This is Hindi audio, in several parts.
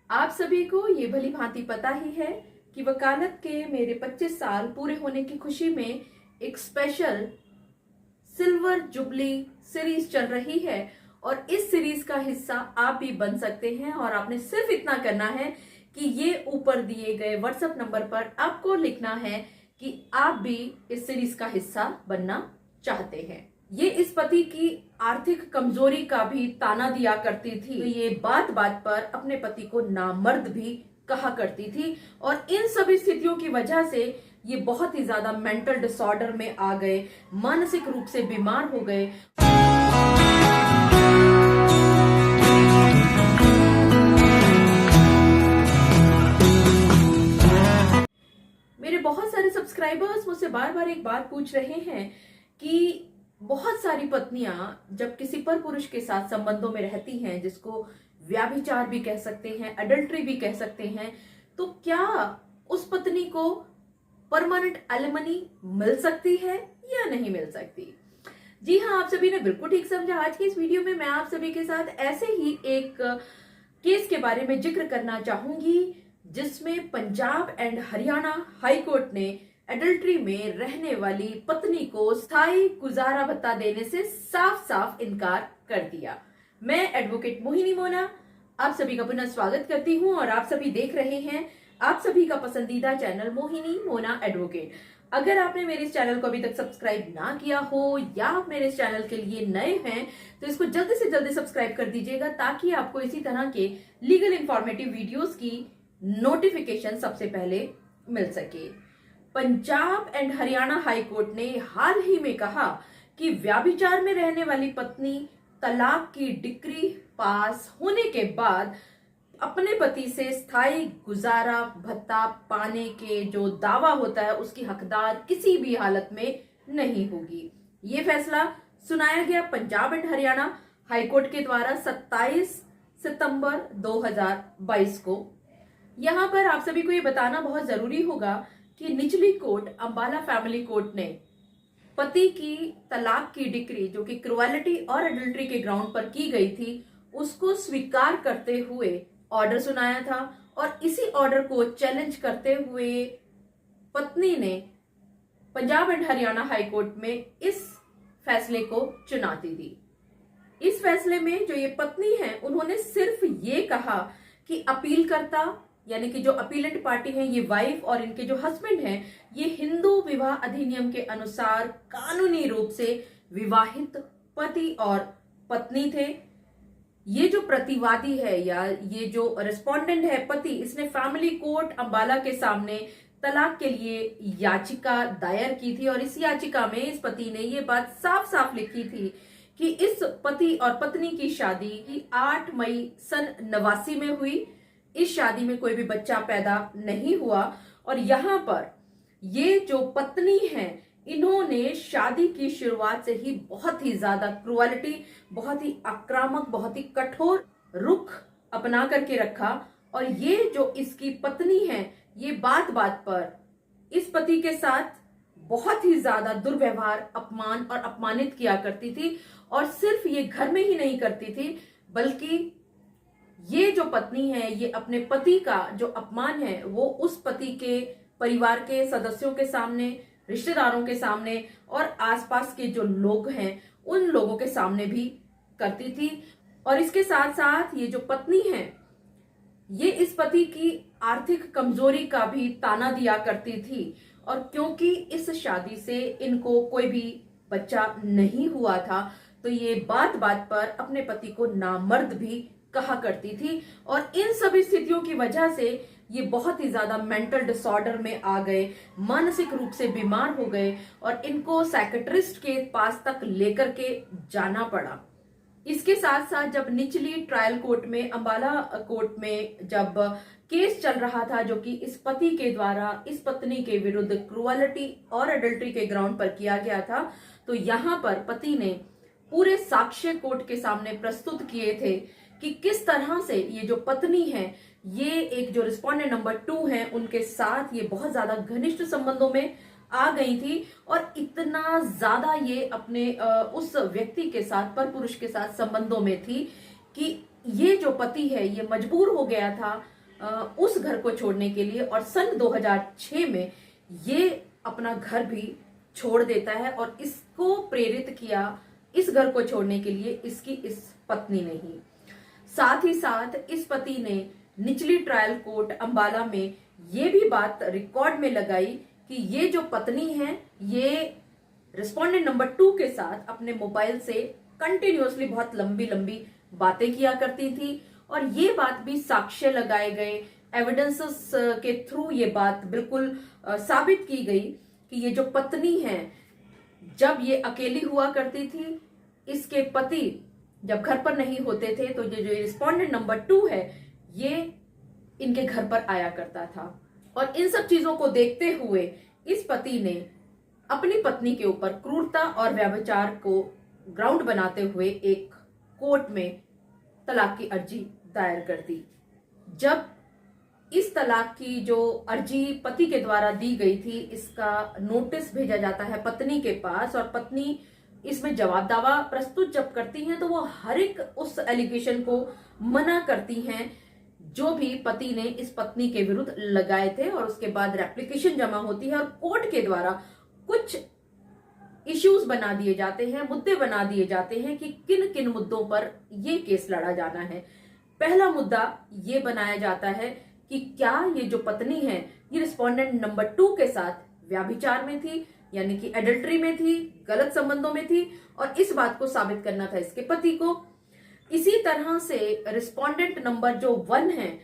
आप सभी को ये भली भांति पता ही है कि वकालत के मेरे 25 साल पूरे होने की खुशी में एक स्पेशल सिल्वर जुबली सीरीज चल रही है और इस सीरीज का हिस्सा आप भी बन सकते हैं। और आपने सिर्फ इतना करना है कि ये ऊपर दिए गए व्हाट्सएप नंबर पर आपको लिखना है कि आप भी इस सीरीज का हिस्सा बनना चाहते हैं। ये इस पति की आर्थिक कमजोरी का भी ताना दिया करती थी। तो ये बात बात पर अपने पति को नामर्द भी कहा करती थी और इन सभी स्थितियों की वजह से ये बहुत ही ज्यादा मेंटल डिसऑर्डर में आ गए, मानसिक रूप से बीमार हो गए। मेरे बहुत सारे सब्सक्राइबर्स मुझसे बार बार एक बात पूछ रहे हैं कि बहुत सारी पत्नियां जब किसी पर पुरुष के साथ संबंधों में रहती हैं, जिसको व्याभिचार भी कह सकते हैं, अडल्ट्री भी कह सकते हैं, तो क्या उस पत्नी को परमानेंट एलिमनी मिल सकती है या नहीं मिल सकती? जी हाँ, आप सभी ने बिल्कुल ठीक समझा। आज की इस वीडियो में मैं आप सभी के साथ ऐसे ही एक केस के बारे में जिक्र करना चाहूंगी जिसमें Punjab and Haryana high court ने एडल्ट्री में रहने वाली पत्नी को स्थायी गुजारा भत्ता देने से साफ साफ इनकार कर दिया। मैं एडवोकेट मोहिनी मोना आप सभी का पुनः स्वागत करती हूं और आप सभी देख रहे हैं आप सभी का पसंदीदा चैनल मोहिनी मोना एडवोकेट। अगर आपने मेरे इस चैनल को अभी तक सब्सक्राइब ना किया हो या आप मेरे इस चैनल के लिए नए हैं तो इसको जल्दी से जल्दी सब्सक्राइब कर दीजिएगा ताकि आपको इसी तरह के लीगल इंफॉर्मेटिव वीडियोस की नोटिफिकेशन सबसे पहले मिल सके। Punjab and Haryana high court ने हाल ही में कहा कि व्याभिचार में रहने वाली पत्नी तलाक की डिक्री पास होने के बाद अपने पति से स्थायी गुजारा भत्ता पाने के जो दावा होता है उसकी हकदार किसी भी हालत में नहीं होगी। ये फैसला सुनाया गया पंजाब एंड हरियाणा हाईकोर्ट के द्वारा 27 सितंबर 2022 को। यहाँ पर आप सभी को ये बताना बहुत जरूरी होगा कि निचली कोर्ट अंबाला फैमिली कोर्ट ने पति की तलाक की डिक्री जो कि क्रुएलिटी और एडल्ट्री के ग्राउंड पर की गई थी उसको स्वीकार करते हुए ऑर्डर सुनाया था और इसी ऑर्डर को चैलेंज करते हुए पत्नी ने Punjab and Haryana high court में इस फैसले को चुनौती दी। इस फैसले में जो ये पत्नी है उन्होंने सिर्फ ये कहा कि अपीलकर्ता यानी कि जो अपीलेंट पार्टी है ये वाइफ और इनके जो हस्बैंड हैं ये हिंदू विवाह अधिनियम के अनुसार कानूनी रूप से विवाहित पति और पत्नी थे। ये जो प्रतिवादी है या ये जो रेस्पोंडेंट है पति, इसने फैमिली कोर्ट अंबाला के सामने तलाक के लिए याचिका दायर की थी और इस याचिका में इस पति ने ये बात साफ साफ लिखी थी कि इस पति और पत्नी की शादी 8 मई सन 89 में हुई। इस शादी में कोई भी बच्चा पैदा नहीं हुआ और यहाँ पर ये जो पत्नी है इन्होंने शादी की शुरुआत से ही बहुत ही ज्यादा क्रुएलिटी, बहुत ही आक्रामक, बहुत ही कठोर रुख अपना करके रखा और ये जो इसकी पत्नी है ये बात बात पर इस पति के साथ बहुत ही ज्यादा दुर्व्यवहार, अपमान और अपमानित किया करती थी। और सिर्फ ये घर में ही नहीं करती थी बल्कि ये जो पत्नी है ये अपने पति का जो अपमान है वो उस पति के परिवार के सदस्यों के सामने, रिश्तेदारों के सामने और आसपास के जो लोग हैं उन लोगों के सामने भी करती थी। और इसके साथ साथ ये जो पत्नी है ये इस पति की आर्थिक कमजोरी का भी ताना दिया करती थी और क्योंकि इस शादी से इनको कोई भी बच्चा नहीं हुआ था तो ये बात बात पर अपने पति को नामर्द भी कहा करती थी और इन सभी स्थितियों की वजह से ये बहुत ही ज्यादा मेंटल डिसऑर्डर में आ गए, मानसिक रूप से बीमार हो गए और इनको साइकेट्रिस्ट के पास तक लेकर के जाना पड़ा। इसके साथ साथ जब निचली ट्रायल कोर्ट में अंबाला कोर्ट में जब केस चल रहा था जो कि इस पति के द्वारा इस पत्नी के विरुद्ध क्रुएलिटी और एडल्ट्री के ग्राउंड पर किया गया था तो यहाँ पर पति ने पूरे साक्ष्य कोर्ट के सामने प्रस्तुत किए थे कि किस तरह से ये जो पत्नी है ये एक जो रिस्पोंडेंट नंबर 2 है उनके साथ ये बहुत ज्यादा घनिष्ठ संबंधों में आ गई थी और इतना ज्यादा ये अपने उस व्यक्ति के साथ, पर पुरुष के साथ संबंधों में थी कि ये जो पति है ये मजबूर हो गया था उस घर को छोड़ने के लिए, और सन 2006 में ये अपना घर भी छोड़ देता है। और इसको प्रेरित किया इस घर को छोड़ने के लिए इसकी इस पत्नी ने ही। साथ ही साथ इस पति ने निचली ट्रायल कोर्ट अंबाला में ये भी बात रिकॉर्ड में लगाई कि ये जो पत्नी है ये रिस्पोंडेंट नंबर 2 के साथ अपने मोबाइल से कंटिन्यूअसली बहुत लंबी लंबी बातें किया करती थी। और ये बात भी साक्ष्य लगाए गए, एविडेंसेस के थ्रू ये बात बिल्कुल साबित की गई कि ये जो पत्नी है जब ये अकेली हुआ करती थी, इसके पति जब घर पर नहीं होते थे तो जो रिस्पोंडेंट नंबर 2 है ये इनके घर पर आया करता था। और इन सब चीजों को देखते हुए इस पति ने अपनी पत्नी के ऊपर क्रूरता और व्यभिचार को ग्राउंड बनाते हुए एक कोर्ट में तलाक की अर्जी दायर कर दी। जब इस तलाक की जो अर्जी पति के द्वारा दी गई थी, इसका नोटिस भेजा जाता है पत्नी के पास, और पत्नी इसमें जवाब दावा प्रस्तुत जब करती हैं तो वो हर एक उस एलिगेशन को मना करती हैं जो भी पति ने इस पत्नी के विरुद्ध लगाए थे। और उसके बाद रेप्लिकेशन जमा होती है और कोर्ट के द्वारा कुछ इश्यूज बना दिए जाते हैं, मुद्दे बना दिए जाते हैं कि किन किन मुद्दों पर ये केस लड़ा जाना है। पहला मुद्दा ये बनाया जाता है कि क्या ये जो पत्नी है ये रिस्पोंडेंट नंबर 2 के साथ व्यभिचार में थी, यानी कि एडल्ट्री में थी, गलत संबंधों में थी, और इस बात को साबित करना था इसके पति को। इसी तरह से रिस्पोंडेंट नंबर जो 1 है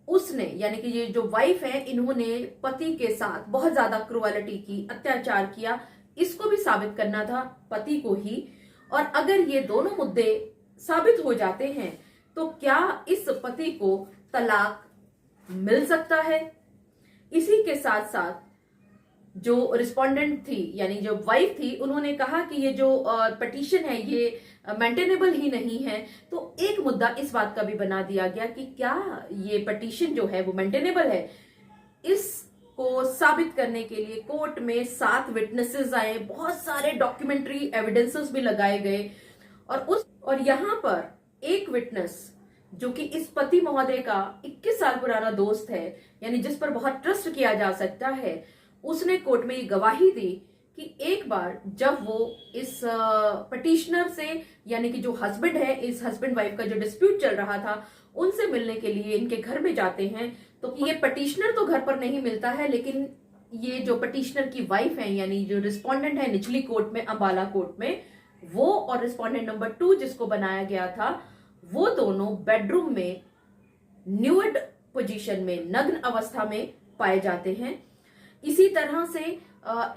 उसने, यानी कि ये जो वाइफ है, इन्होंने पति के साथ बहुत ज्यादा क्रूएलिटी की, अत्याचार किया, इसको भी साबित करना था पति को ही। और अगर ये दोनों मुद्दे साबित हो जाते हैं तो क्या इस पति को तलाक मिल सकता है। इसी के साथ साथ जो रिस्पोंडेंट थी, यानी जो वाइफ थी, उन्होंने कहा कि ये जो पिटीशन है ये मेंटेनेबल ही नहीं है। तो एक मुद्दा इस बात का भी बना दिया गया कि क्या ये पिटीशन जो है वो मेंटेनेबल है। इसको साबित करने के लिए कोर्ट में 7 विटनेसेस आए, बहुत सारे डॉक्यूमेंट्री एविडेंसेस भी लगाए गए। और यहाँ पर एक विटनेस जो कि इस पति महोदय का 21 साल पुराना दोस्त है, यानी जिस पर बहुत ट्रस्ट किया जा सकता है, उसने कोर्ट में ये गवाही दी कि एक बार जब वो इस पिटिशनर से, यानी कि जो हस्बैंड है, इस हस्बैंड वाइफ का जो डिस्प्यूट चल रहा था, उनसे मिलने के लिए इनके घर में जाते हैं तो ये पिटिशनर तो घर पर नहीं मिलता है, लेकिन ये जो पिटिशनर की वाइफ है, यानी जो रिस्पोंडेंट है निचली कोर्ट में, अंबाला कोर्ट में, वो और रिस्पोंडेंट नंबर 2 जिसको बनाया गया था, वो दोनों बेडरूम में न्यूड पोजीशन में, नग्न अवस्था में पाए जाते हैं। इसी तरह से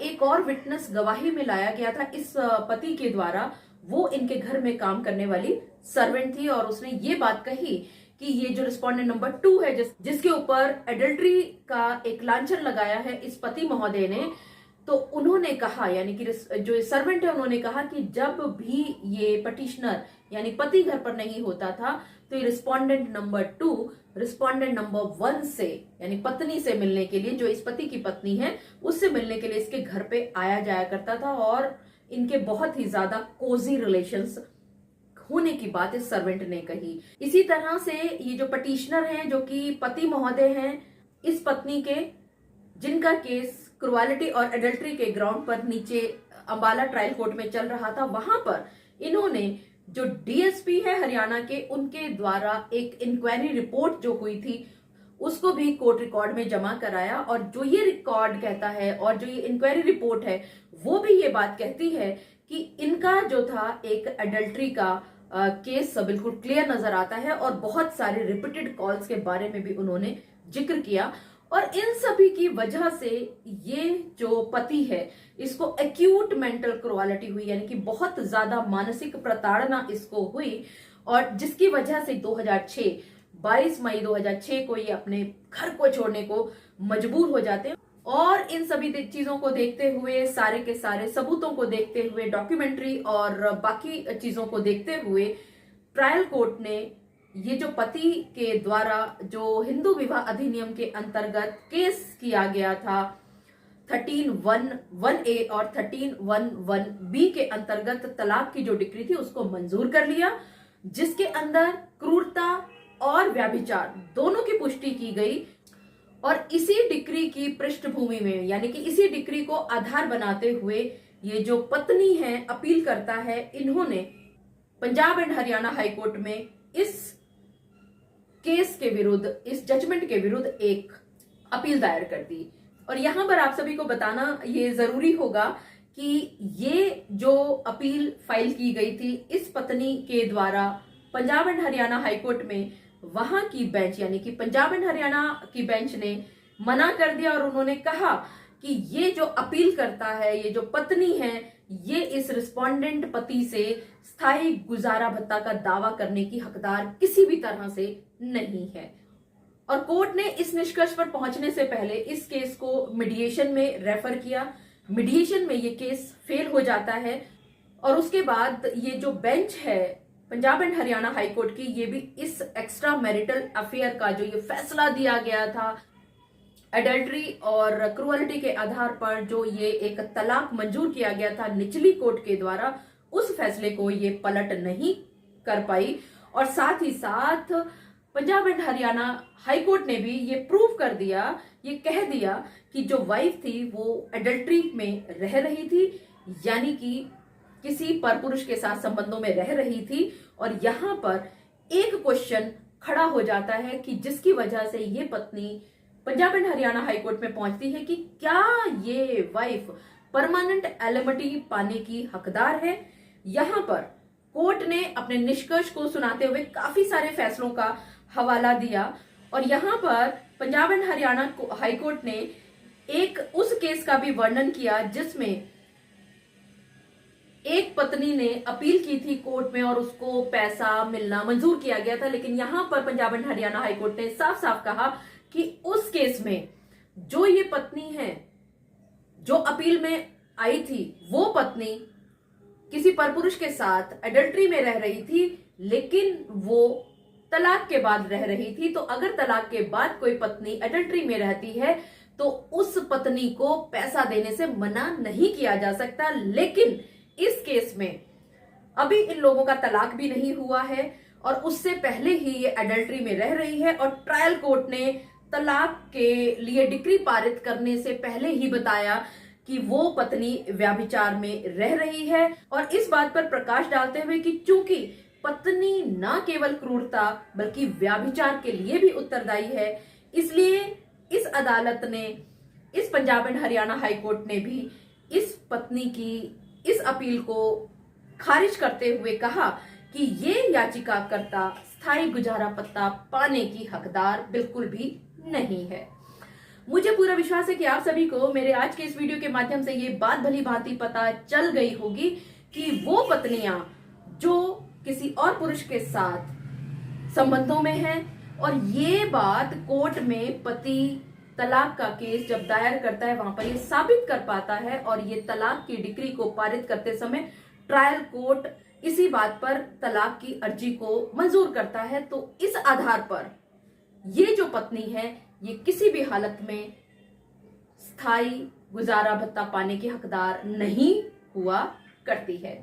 एक और विटनेस गवाही में लाया गया था इस पति के द्वारा। वो इनके घर में काम करने वाली सर्वेंट थी और उसने ये बात कही कि ये जो रिस्पोंडेंट नंबर 2 है, जिसके ऊपर एडल्ट्री का एक लांछन लगाया है इस पति महोदय ने, तो उन्होंने कहा, यानी कि जो सर्वेंट है, उन्होंने कहा कि जब भी ये पिटिशनर यानी पति घर पर नहीं होता था तो ये रिस्पोंडेंट नंबर 2 रिस्पोंडेंट नंबर 1 से, यानी पत्नी से मिलने के लिए, जो इस पति की पत्नी है, उससे मिलने के लिए इसके घर पे आया जाया करता था और इनके बहुत ही ज्यादा कोजी रिलेशंस होने की बात इस सर्वेंट ने कही। इसी तरह से ये जो पिटिशनर हैं, जो कि पति महोदय हैं इस पत्नी के, जिनका केस क्रुएलिटी और एडल्ट्री के ग्राउंड पर नीचे अंबाला ट्रायल कोर्ट में चल रहा था, वहां पर इन्होंने जो डीएसपी है हरियाणा के, उनके द्वारा एक इंक्वायरी रिपोर्ट जो हुई थी उसको भी कोर्ट रिकॉर्ड में जमा कराया। और जो ये रिकॉर्ड कहता है और जो ये इंक्वायरी रिपोर्ट है वो भी ये बात कहती है कि इनका जो था एक एडल्ट्री का केस बिल्कुल क्लियर नजर आता है और बहुत सारे रिपीटेड कॉल्स के बारे में भी उन्होंने जिक्र किया। और इन सभी की वजह से ये जो पति है इसको एक्यूट मेंटल क्रुएलिटी हुई, यानी कि बहुत ज्यादा मानसिक प्रताड़ना इसको हुई, और जिसकी वजह से 22 मई 2006 को ये अपने घर को छोड़ने को मजबूर हो जाते हैं। और इन सभी चीजों को देखते हुए, सारे के सारे सबूतों को देखते हुए, डॉक्यूमेंट्री और बाकी चीजों को देखते हुए, ट्रायल कोर्ट ने ये जो पति के द्वारा जो हिंदू विवाह अधिनियम के अंतर्गत केस किया गया था 13(1)(1)(a) और 13(1)(1)(b) के अंतर्गत तलाक की जो डिक्री थी उसको मंजूर कर लिया, जिसके अंदर क्रूरता, और व्यभिचार दोनों की पुष्टि की गई। और इसी डिक्री की पृष्ठभूमि में, यानी कि इसी डिक्री को आधार बनाते हुए ये जो पत्नी है अपील करता है, इन्होंने पंजाब एंड हरियाणा हाईकोर्ट में इस केस के विरुद्ध, इस जजमेंट के विरुद्ध एक अपील दायर कर दी। और यहां पर आप सभी को बताना ये जरूरी होगा कि ये जो अपील फाइल की गई थी इस पत्नी के द्वारा पंजाब एंड हरियाणा हाईकोर्ट में, वहां की बेंच यानी कि पंजाब एंड हरियाणा की बेंच ने मना कर दिया और उन्होंने कहा कि ये जो अपील करता है, ये जो पत्नी है, ये इस रिस्पोंडेंट पति से स्थायी गुजारा भत्ता का दावा करने की हकदार किसी भी तरह से नहीं है। और कोर्ट ने इस निष्कर्ष पर पहुंचने से पहले इस केस को मीडिएशन में रेफर किया। मीडिएशन में ये केस फेल हो जाता है और उसके बाद ये जो बेंच है पंजाब एंड हरियाणा हाईकोर्ट की, ये भी इस एक्स्ट्रा मैरिटल अफेयर का जो ये फैसला दिया गया था, एडल्ट्री और क्रुअलिटी के आधार पर जो ये एक तलाक मंजूर किया गया था निचली कोर्ट के द्वारा, उस फैसले को ये पलट नहीं कर पाई। और साथ ही साथ पंजाब एंड हरियाणा हाईकोर्ट ने भी ये प्रूव कर दिया, ये कह दिया कि जो वाइफ थी वो एडल्ट्री में रह रही थी, यानी कि किसी परपुरुष के साथ संबंधों में रह रही थी। और यहां पर एक क्वेश्चन खड़ा हो जाता है कि जिसकी वजह से ये पत्नी पंजाब एंड हरियाणा हाईकोर्ट में पहुंचती है कि क्या ये वाइफ परमानेंट एलिमनी पाने की हकदार है। यहां पर कोर्ट ने अपने निष्कर्ष को सुनाते हुए काफी सारे फैसलों का हवाला दिया और यहां पर पंजाब एंड हरियाणा हाईकोर्ट ने एक उस केस का भी वर्णन किया जिसमें एक पत्नी ने अपील की थी कोर्ट में और उसको पैसा मिलना मंजूर किया गया था। लेकिन यहां पर पंजाब एंड हरियाणा हाईकोर्ट ने साफ साफ कहा कि उस केस में जो ये पत्नी है जो अपील में आई थी, वो पत्नी किसी परपुरुष के साथ एडल्ट्री में रह रही थी, लेकिन वो तलाक के बाद रह रही थी। तो अगर तलाक के बाद कोई पत्नी एडल्ट्री में रहती है तो उस पत्नी को पैसा देने से मना नहीं किया जा सकता। लेकिन इस केस में अभी इन लोगों का तलाक भी नहीं हुआ है और उससे पहले ही ये एडल्ट्री में रह रही है और ट्रायल कोर्ट ने तलाक के लिए डिक्री पारित करने से पहले ही बताया कि वो पत्नी व्यभिचार में रह रही है। और इस बात पर प्रकाश डालते हुए कि चूंकि पत्नी न केवल क्रूरता बल्कि व्यभिचार के लिए भी उत्तरदायी है, इसलिए इस अदालत ने, इस पंजाब एंड हरियाणा हाईकोर्ट ने भी इस पत्नी की इस अपील को खारिज करते हुए कहा कि ये याचिकाकर्ता स्थायी गुजारा भत्ता पाने की हकदार बिल्कुल भी नहीं है। मुझे पूरा विश्वास है कि आप सभी को मेरे आज के इस वीडियो के माध्यम से ये बात भली भांति पता चल गई होगी कि वो पत्नियां जो किसी और पुरुष के साथ संबंधों में हैं और ये बात कोर्ट में पति तलाक का केस जब दायर करता है वहां पर ये साबित कर पाता है और ये तलाक की डिक्री को पारित करते समय ट्रायल कोर्ट इसी बात पर तलाक की अर्जी को मंजूर करता है। तो इस आधार पर ये जो पत्नी है ये किसी भी हालत में स्थायी गुजारा भत्ता पाने की हकदार नहीं हुआ करती है।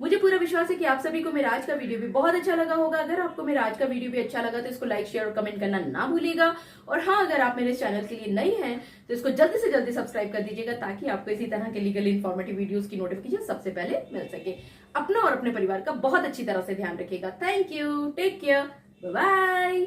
मुझे पूरा विश्वास है कि आप सभी को मेरा आज का वीडियो भी बहुत अच्छा लगा होगा। अगर आपको मेरा आज का वीडियो भी अच्छा लगा तो इसको लाइक, शेयर और कमेंट करना ना भूलिएगा। और हाँ, अगर आप मेरे चैनल के लिए नए हैं तो इसको जल्दी से जल्दी सब्सक्राइब कर दीजिएगा ताकि आपको इसी तरह के लीगल इन्फॉर्मेटिव वीडियोस की नोटिफिकेशन सबसे पहले मिल सके। अपना और अपने परिवार का बहुत अच्छी तरह से ध्यान रखिएगा। Thank you, take care, bye bye.